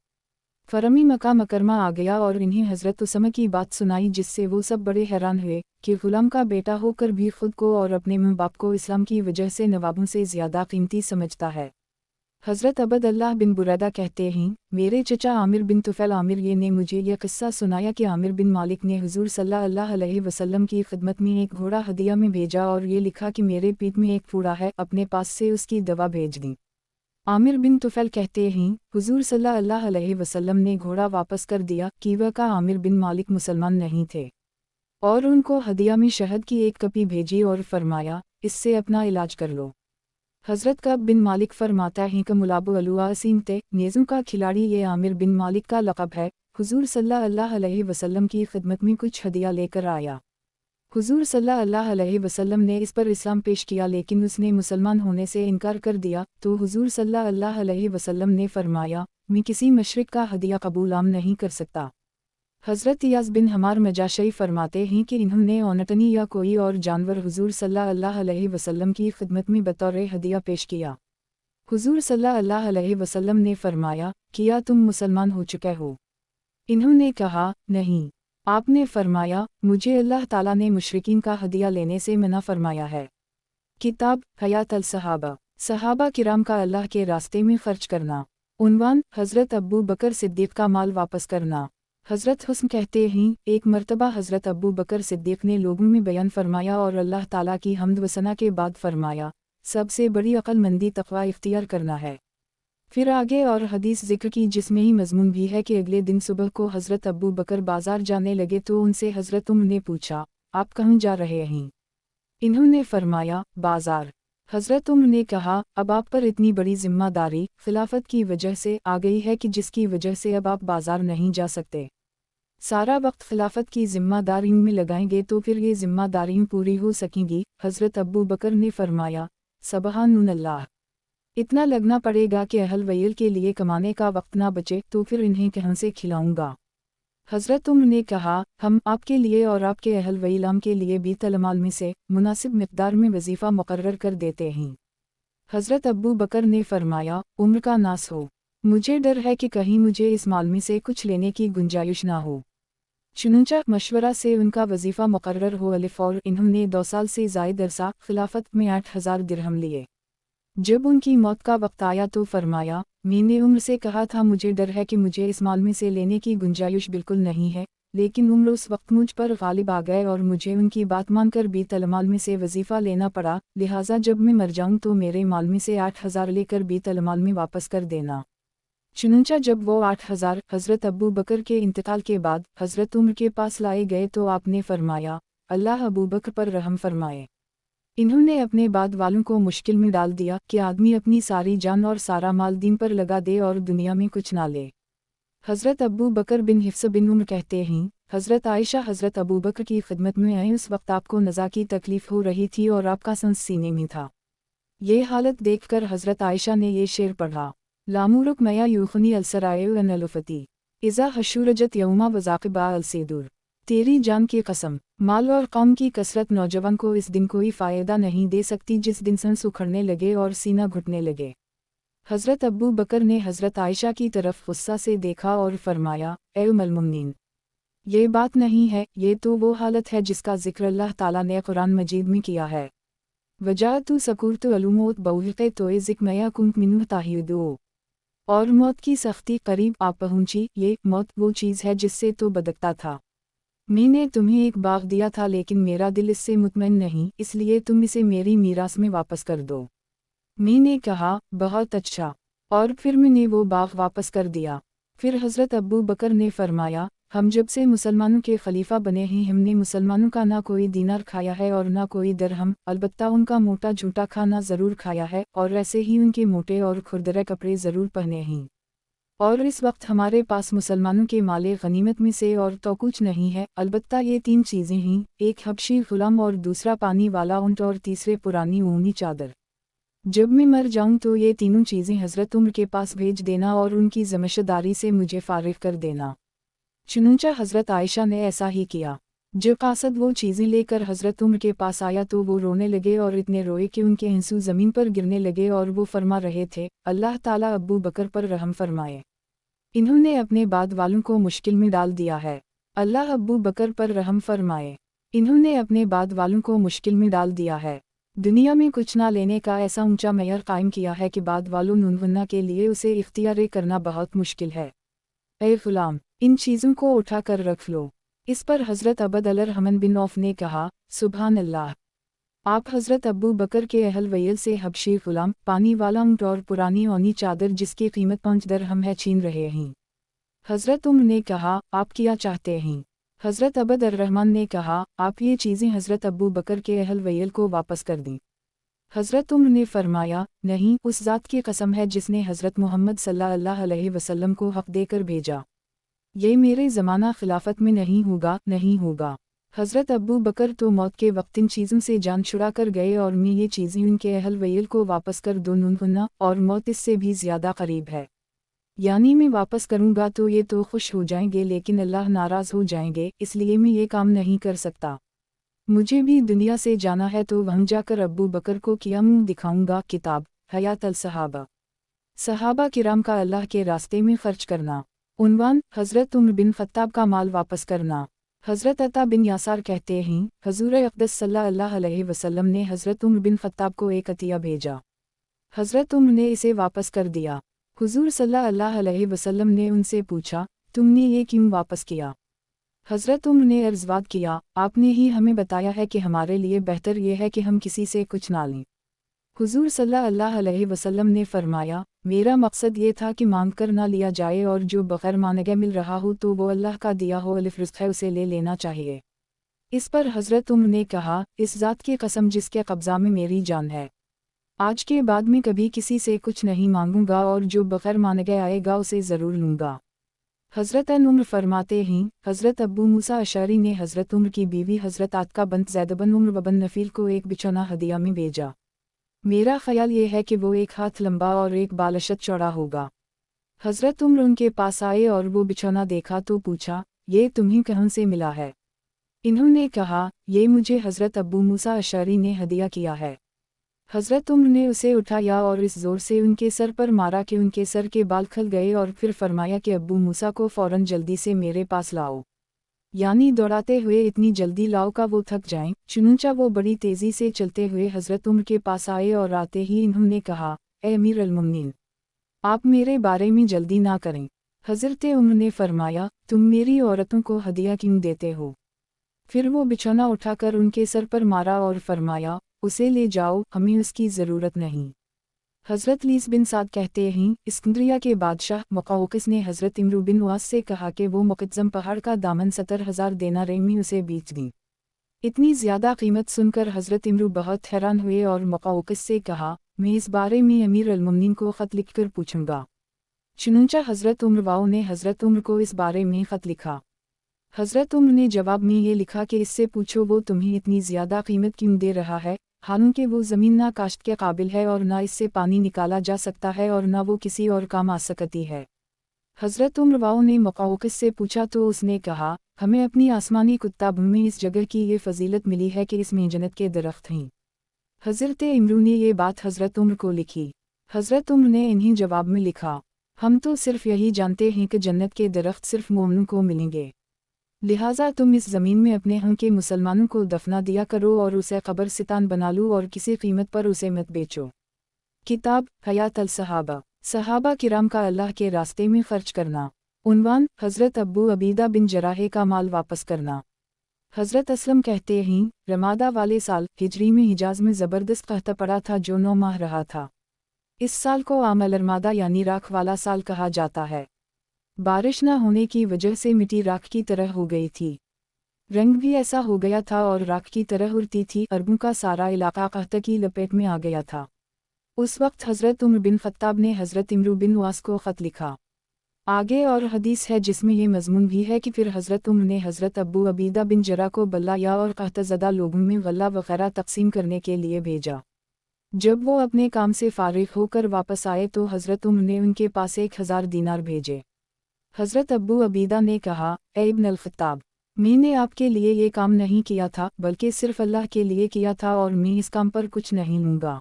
फरमी मक्का मकरमा आ गया और इन्हें हज़रत उसामा की बात सुनाई, जिससे वो सब बड़े हैरान हुए कि ग़ुलाम का बेटा होकर भी खुद को और अपने माँ बाप को इस्लाम की वजह से नवाबों से ज़्यादा कीमती समझता है। हज़रत अबद अल्लाह बिन बुरैदा कहते हैं, मेरे चचा आमिर बिन तुफ़ैल आमिर ये ने मुझे यह किस्सा सुनाया कि आमिर बिन मालिक ने हुज़ूर सल्लल्लाहु अलैहि वसल्लम की खिदमत में एक घोड़ा हदिया में भेजा और ये लिखा कि मेरे पीठ में एक फूड़ा है, अपने पास से उसकी दवा भेज दी। आमिर बिन तुफ़ैल कहते हैं, हुज़ूर सल्लल्लाहु अलैहि वसल्लम ने घोड़ा वापस कर दिया कि वह का आमिर बिन मालिक मुसलमान नहीं थे, और उनको हदिया में शहद की एक कपी भेजी और फरमाया, इससे अपना इलाज कर लो। हज़रत कब बिन मालिक फरमाता है कि मुलाबु अलुआसीम ते नेज़ों का खिलाड़ी ये आमिर बिन मालिक का लक़ब है। हुज़ूर सल्लल्लाहु अलैहि वसल्लम की खिदमत में कुछ हदिया लेकर आया। हुज़ूर सल्लल्लाहु अलैहि वसल्लम ने इस पर इस्लाम पेश किया, लेकिन उसने मुसलमान होने से इनकार कर दिया, तो हुज़ूर सल्लल्लाहु अलैहि वसल्लम ने फरमाया, मैं किसी मुशरिक का हदिया कबूल आम नहीं कर सकता। हज़रत इयास बिन हमार मजाशई फरमाते हैं कि इन्होंने औनटनी या कोई और जानवर हुज़ूर सल्लल्लाहु अलैहि वसल्लम की खिदमत में बतौर हदिया पेश किया। हुज़ूर सल्लल्लाहु अलैहि वसल्लम ने फरमाया, क्या तुम मुसलमान हो चुके हो? इन्होंने कहा, नहीं। आपने फरमाया, मुझे अल्लाह ताला ने मुशरिकीन का हदिया लेने से मना फरमाया है। किताब हयात अल सहाबा, सहाबा किराम का अल्लाह के रास्ते में खर्च करना। उन्वान, हज़रत अबू बकर सिद्दीक़ का माल वापस करना। हज़रत हुस्न कहते हैं, एक मर्तबा हज़रत अबू बकर सिद्दीक़ ने लोगों में बयान फरमाया और अल्लाह ताला की हम्द व सना के बाद फरमाया, सबसे बड़ी अक्लमंदी तक़वा इख्तियार करना है। फिर आगे और हदीस ज़िक्र की जिसमें ही मज़मून भी है कि अगले दिन सुबह को हज़रत अबू बकर बाज़ार जाने लगे तो उनसे हज़रत उम्र ने पूछा, आप कहाँ जा रहे हैं? इन्होंने फरमाया, बाज़ार। हज़रत उम्र ने कहा, अब आप पर इतनी बड़ी ज़िम्मेदारी खिलाफत की वजह से आ गई है कि जिसकी वजह से अब आप बाज़ार नहीं जा सकते। सारा वक्त खिलाफत की ज़िम्मेदारी में लगाएंगे तो फिर ये ज़िम्मेदारियाँ पूरी हो सकेंगी। हज़रत अबू बकर ने फरमाया, सुबहानल्लाह, इतना लगना पड़ेगा कि अहल वैल के लिए कमाने का वक्त ना बचे, तो फिर इन्हें कहाँ से खिलाऊंगा? हज़रत उम्र ने कहा, हम आपके लिए और आपके अहल वैलाम के लिए भी तलमाल में से मुनासिब मिक़दार में वजीफ़ा मुकर्रर कर देते हैं। हज़रत अबू बकर ने फरमाया, उम्र का नास हो, मुझे डर है कि कहीं मुझे इस माल में से कुछ लेने की गुंजाइश ना हो। चुनंचा मशवरा से उनका वजीफ़ा मुकर्रर हो अलिफ और इन्होंने 2 साल से ज़ायद अरसा खिलाफत में 8,000 दिरहम लिए। जब उनकी मौत का वक्त आया तो फरमाया, मैंने उम्र से कहा था मुझे डर है कि मुझे इस माल में से लेने की गुंजाइश बिल्कुल नहीं है, लेकिन उम्र उस वक्त मुझ पर गालिब आ गए और मुझे उनकी बात मानकर भी तलमाल में से वजीफ़ा लेना पड़ा, लिहाजा जब मैं मर जाऊँ तो मेरे माल में से 8,000 लेकर भी तलमाल में वापस कर देना। चुनंचा जब वो 8,000 हज़रत अबू बकर के इंतकाल के बाद हज़रत उम्र के पास लाए गए तो आपने फरमाया, अल्लाह अबू बकर पर रहम फरमाए। इन्होंने अपने बाद वालों को मुश्किल में डाल दिया कि आदमी अपनी सारी जान और सारा माल दीन पर लगा दे और दुनिया में कुछ ना ले। हज़रत अबू बकर बिन हिफ्स बिन उम्र कहते हैं, हज़रत आयशा हज़रत अबू बकर की खिदमत में आई, उस वक्त आपको नज़ा की तकलीफ़ हो रही थी और आपका सांस सीने में था। ये हालत देखकर हज़रत आयशा ने ये शेर पढ़ा, लामुरुक मया यूखनी अलसराए अनलुफती इज़ा हशूरजत यौमा वज़ाक़िबा अलसेदुर। तेरी जान की कसम, माल और कौम की कसरत नौजवान को इस दिन कोई फ़ायदा नहीं दे सकती जिस दिन सांस उखड़ने लगे और सीना घुटने लगे। हज़रत अबू बकर ने हज़रत आयशा की तरफ गुस्सा से देखा और फरमाया, ए उम्मुल मोमिनीन, ये बात नहीं है, ये तो वो हालत है जिसका ज़िक्र अल्लाह ताला ने कुरान मजीद में किया है। वजातु सकूरतु अलूमोत बहुक़े तोए ज़िक मया कुंत मिन्हु ताहिदो, और मौत की सख्ती करीब आ पहुंची, ये मौत वो चीज़ है जिससे तो बदकता था। मैंने तुम्हें एक बाग दिया था लेकिन मेरा दिल इससे मुतमईन नहीं, इसलिए तुम इसे मेरी मीरास में वापस कर दो। मैंने कहा, बहुत अच्छा, और फिर मैंने वो बाग वापस कर दिया। फिर हज़रत अबू बकर ने फरमाया, ہم جب سے مسلمانوں کے خلیفہ بنے ہیں ہم نے مسلمانوں کا نہ کوئی دینار کھایا ہے اور نہ کوئی درہم، البتہ ان کا موٹا جھوٹا کھانا ضرور کھایا ہے اور ایسے ہی ان کے موٹے اور کھردرے کپڑے ضرور پہنے ہیں۔ اور اس وقت ہمارے پاس مسلمانوں کے مال غنیمت میں سے اور تو کچھ نہیں ہے، البتہ یہ 3 چیزیں ہیں، ایک حبشی غلام اور دوسرا پانی والا اونٹ اور تیسرے پرانی اونی چادر۔ جب میں مر جاؤں تو یہ تینوں چیزیں حضرت عمر کے پاس بھیج دینا اور ان کی ذمہ داری سے مجھے فارغ کر دینا۔ چنانچہ حضرت عائشہ نے ایسا ہی کیا۔ جب قاصد وہ چیزیں لے کر حضرت عمر کے پاس آیا تو وہ رونے لگے اور اتنے روئے کہ ان کے آنسو زمین پر گرنے لگے اور وہ فرما رہے تھے، اللہ تعالیٰ ابو بکر پر رحم فرمائے، انہوں نے اپنے بعد والوں کو مشکل میں ڈال دیا ہے۔ اللہ ابو بکر پر رحم فرمائے، انہوں نے اپنے بعد والوں کو مشکل میں ڈال دیا ہے۔ دنیا میں کچھ نہ لینے کا ایسا اونچا معیار قائم کیا ہے کہ بعد والوں ننھنا کے لیے اسے اختیار کرنا بہت مشکل ہے۔ اے غلام، ان چیزوں کو اٹھا کر رکھ لو۔ اس پر حضرت عبد الرحمن بن عوف نے کہا، سبحان اللہ! آپ حضرت ابو بکر کے اہل ویل سے حبشی غلام، پانی والا اونٹ اور پرانی اونی چادر جس کی قیمت 5 درہم ہے چھین رہے ہیں۔ حضرت عمر نے کہا، آپ کیا چاہتے ہیں؟ حضرت عبد الرحمن نے کہا، آپ یہ چیزیں حضرت ابو بکر کے اہل ویل کو واپس کر دیں۔ حضرت عمر نے فرمایا، نہیں، اس ذات کی قسم ہے جس نے حضرت محمد صلی اللہ علیہ وسلم کو حق دے کر بھیجا، یہ میرے زمانہ خلافت میں نہیں ہوگا، نہیں ہوگا۔ حضرت ابو بکر تو موت کے وقت ان چیزوں سے جان چھڑا کر گئے اور میں یہ چیزیں ان کے اہل ویل کو واپس کر دوں ننھنا، اور موت اس سے بھی زیادہ قریب ہے۔ یعنی میں واپس کروں گا تو یہ تو خوش ہو جائیں گے لیکن اللہ ناراض ہو جائیں گے، اس لیے میں یہ کام نہیں کر سکتا۔ مجھے بھی دنیا سے جانا ہے تو وہاں جا کر ابو بکر کو کیا منہ دکھاؤں گا۔ کتاب حیات الصحابہ، صحابہ کرام کا اللہ کے راستے میں خرچ کرنا۔ عنوان: حضرت عمر بن خطاب کا مال واپس کرنا۔ حضرت عطا بن یاسار کہتے ہیں، حضور اقدس صلی اللہ علیہ وسلم نے حضرت عمر بن خطاب کو ایک عطیہ بھیجا، حضرت عمر نے اسے واپس کر دیا۔ حضور صلی اللہ علیہ وسلم نے ان سے پوچھا، تم نے یہ کیوں واپس کیا؟ حضرت عمر نے عرض کیا، آپ نے ہی ہمیں بتایا ہے کہ ہمارے لیے بہتر یہ ہے کہ ہم کسی سے کچھ نہ لیں۔ حضور صلی اللہ علیہ وسلم نے فرمایا، میرا مقصد یہ تھا کہ مانگ کر نہ لیا جائے اور جو بغیر مانگے مل رہا ہو تو وہ اللہ کا دیا ہو رزق ہے، اسے لے لینا چاہیے۔ اس پر حضرت عمر نے کہا، اس ذات کی قسم جس کے قبضہ میں میری جان ہے، آج کے بعد میں کبھی کسی سے کچھ نہیں مانگوں گا اور جو بغیر مانگے آئے گا اسے ضرور لوں گا۔ حضرت عمر فرماتے ہیں، حضرت ابو موسیٰ اشعری نے حضرت عمر کی بیوی حضرت عاتقہ بنت زید بن عمر بن نفیل کو ایک بچھونا ہدیہ میں بھیجا۔ میرا خیال یہ ہے کہ وہ 1 ہاتھ لمبا اور 1 بالشت چوڑا ہوگا۔ حضرت عمر ان کے پاس آئے اور وہ بچھونا دیکھا تو پوچھا، یہ تمہیں کہاں سے ملا ہے؟ انہوں نے کہا، یہ مجھے حضرت ابو موسیٰ اشعری نے ہدیہ کیا ہے۔ حضرت عمر نے اسے اٹھایا اور اس زور سے ان کے سر پر مارا کہ ان کے سر کے بال کھل گئے اور پھر فرمایا کہ ابو موسیٰ کو فوراً جلدی سے میرے پاس لاؤ، یعنی دوڑاتے ہوئے اتنی جلدی لاؤ کہ وہ تھک جائیں۔ چنانچہ وہ بڑی تیزی سے چلتے ہوئے حضرت عمر کے پاس آئے اور آتے ہی انہوں نے کہا، اے امیر المومنین، آپ میرے بارے میں جلدی نہ کریں۔ حضرت عمر نے فرمایا، تم میری عورتوں کو ہدیہ کیوں دیتے ہو؟ پھر وہ بچھونا اٹھا کر ان کے سر پر مارا اور فرمایا، اسے لے جاؤ، ہمیں اس کی ضرورت نہیں۔ حضرت لیث بن سعد کہتے ہیں، اسکندریہ کے بادشاہ مقوقس نے حضرت عمرو بن عاص سے کہا کہ وہ مقدم پہاڑ کا دامن 70,000 دینار میں اسے بیچ دیں۔ اتنی زیادہ قیمت سن کر حضرت عمرو بہت حیران ہوئے اور مقوقس سے کہا، میں اس بارے میں امیر المومنین کو خط لکھ کر پوچھوں گا۔ چنانچہ حضرت عمرو نے حضرت عمر کو اس بارے میں خط لکھا۔ حضرت عمر نے جواب میں یہ لکھا کہ اس سے پوچھو وہ تمہیں اتنی زیادہ قیمت کیوں دے رہا ہے، حالانکہ وہ زمین نہ کاشت کے قابل ہے اور نہ اس سے پانی نکالا جا سکتا ہے اور نہ وہ کسی اور کام آ سکتی ہے۔ حضرت عمرو نے مقوقس سے پوچھا تو اس نے کہا، ہمیں اپنی آسمانی کتاب میں اس جگہ کی یہ فضیلت ملی ہے کہ اس میں جنت کے درخت ہیں۔ حضرت عمرو نے یہ بات حضرت عمر کو لکھی۔ حضرت عمر نے انہیں جواب میں لکھا، ہم تو صرف یہی جانتے ہیں کہ جنت کے درخت صرف مومنوں کو ملیں گے، لہٰذا تم اس زمین میں اپنے ہم کے مسلمانوں کو دفنا دیا کرو اور اسے قبرستان بنا لو اور کسی قیمت پر اسے مت بیچو۔ کتاب حیات الصحابہ، صحابہ کرام کا اللہ کے راستے میں خرچ کرنا۔ عنوان: حضرت ابو عبیدہ بن جراح کا مال واپس کرنا۔ حضرت اسلم کہتے ہیں، رمادہ والے سال ہجری میں حجاز میں زبردست قحط پڑا تھا جو 9 ماہ رہا تھا۔ اس سال کو عام الرمادہ یعنی راکھ والا سال کہا جاتا ہے۔ बारिश न होने की वजह से मिट्टी राख की तरह हो गई थी। रंग भी ऐसा हो गया था और राख की तरह उड़ती थी। अरबों का सारा इलाका कहत की लपेट में आ गया था। उस वक्त हज़रत उमर बिन ख़त्ताब ने हज़रत इमरू बिन वास को ख़त लिखा। आगे और हदीस है जिसमें ये मज़मून भी है कि फिर हज़रत उमर ने हज़रत अबू अबीदा बिन जरा को बल्ला और कहतज़दा लोगों में गल्ला वग़ैरह तक़सीम करने के लिए भेजा। जब वो अपने काम से फ़ारिग होकर वापस आए तो हज़रत उमर ने उनके पास 1000 दीनार भेजे। हज़रत अबू अबीदा ने कहा, ए इब्न अल-ख़त्ताब, मैंने आपके लिए ये काम नहीं किया था बल्कि सिर्फ़ अल्लाह के लिए किया था और मैं इस काम पर कुछ नहीं लूँगा।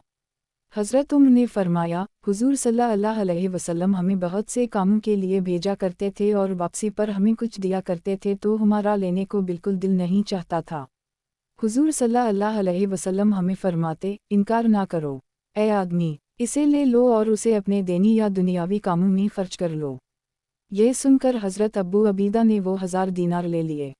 हज़रत उमर ने फरमाया, हुज़ूर सल्लल्लाहु अलैहि वसल्लम हमें बहुत से कामों के लिए भेजा करते थे और वापसी पर हमें कुछ दिया करते थे तो हमारा लेने को बिल्कुल दिल नहीं चाहता था। हुज़ूर सल्लल्लाहु अलैहि वसल्लम हमें फरमाते, इनकार ना करो, ए आदमी, इसे ले लो और उसे अपने दीनी या दुनियावी कामों में खर्च कर लो। ये सुनकर हज़रत अबू अबीदा ने वो 1000 दीनार ले लिए।